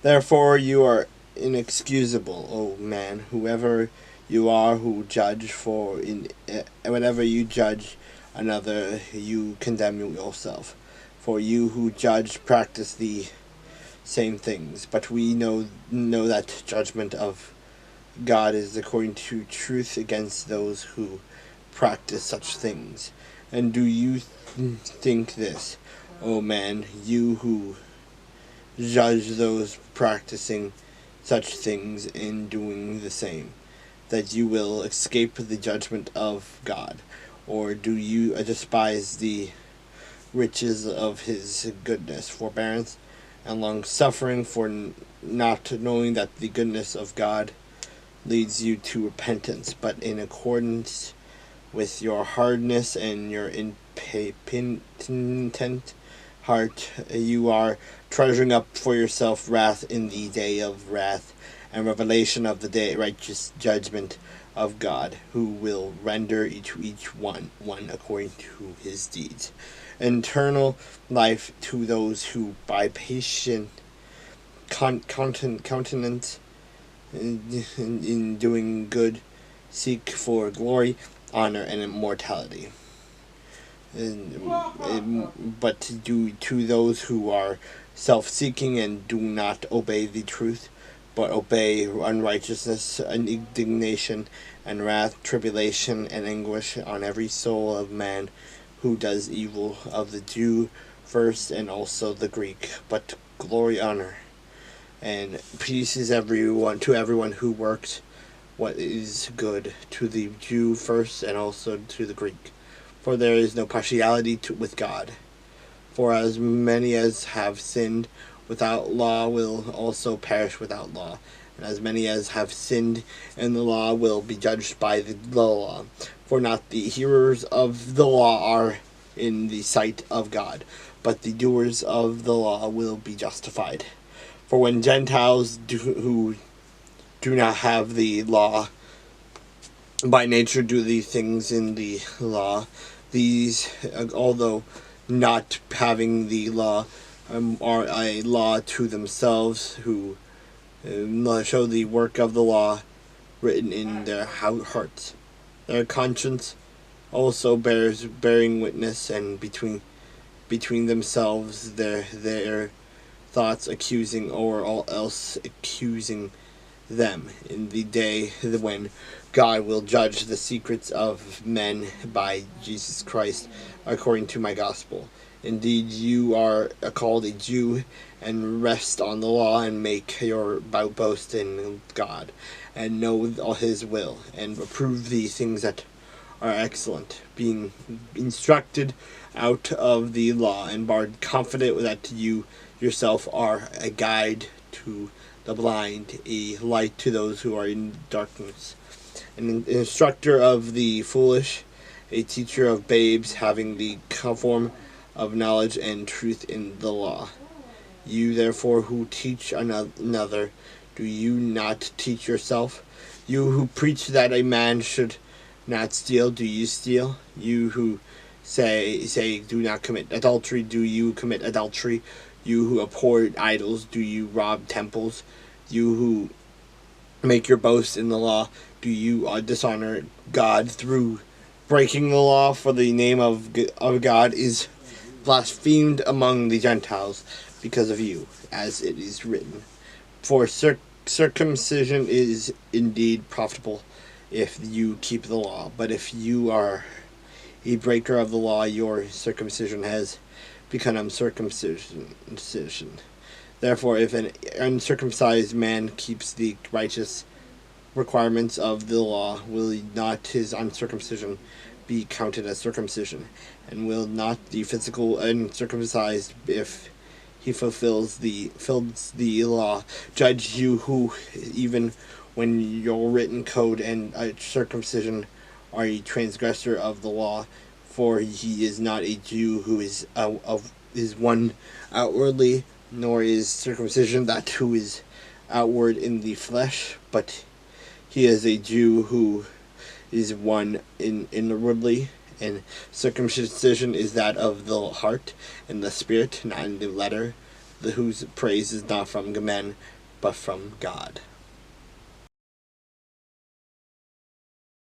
Therefore you are inexcusable, O man, whoever you are who judge, for whenever you judge another, you condemn yourself. For you who judge practice the same things, but we know that judgment of God is according to truth against those who practice such things. And do you think this, O man, you who judge those practicing such things in doing the same, that you will escape the judgment of God? Or do you despise the riches of his goodness, forbearance, and long suffering, for not knowing that the goodness of God leads you to repentance, but in accordance with your hardness and your impenitent heart, you are treasuring up for yourself wrath in the day of wrath and revelation of the day righteous judgment of God, who will render each one according to his deeds. Eternal life to those who by patient countenance in doing good seek for glory, honor, and immortality. But to those who are self-seeking and do not obey the truth, but obey unrighteousness, indignation, and wrath, tribulation, and anguish on every soul of man who does evil, of the Jew first and also the Greek, but glory, honor, and peace is to everyone who works what is good, to the Jew first and also to the Greek. For there is no partiality with God. For as many as have sinned without law will also perish without law, and as many as have sinned in the law will be judged by the law. For not the hearers of the law are in the sight of God, but the doers of the law will be justified. For when Gentiles who do not have the law by nature do the things in the law, these, although not having the law, are a law to themselves, who show the work of the law written in their hearts. Their conscience also bearing witness, and between themselves their thoughts accusing, or all else accusing them in the day when God will judge the secrets of men by Jesus Christ, according to my gospel. Indeed, you are called a Jew, and rest on the law, and make your boast in God, and know all his will, and approve the things that are excellent, being instructed out of the law, and are confident that you yourself are a guide to the blind, a light to those who are in darkness, an instructor of the foolish, a teacher of babes, having the form of knowledge and truth in the law. You therefore who teach another, do you not teach yourself? You who preach that a man should not steal, do you steal? You who say do not commit adultery, do you commit adultery? You who abhor idols, do you rob temples? You who make your boast in the law, do you dishonor God through breaking the law? For the name of God is blasphemed among the Gentiles because of you, as it is written. For circumcision is indeed profitable if you keep the law, but if you are a breaker of the law, your circumcision has become uncircumcision. Therefore, if an uncircumcised man keeps the righteous requirements of the law, will not his uncircumcision be counted as circumcision? And will not the physical uncircumcised, if he fulfills the law, judge you, who even when your written code and circumcision are a transgressor of the law? For he is not a Jew who is one outwardly, nor is circumcision that who is outward in the flesh, but he is a Jew who is one inwardly, and circumcision is that of the heart and the spirit, not in the letter, whose praise is not from men, but from God.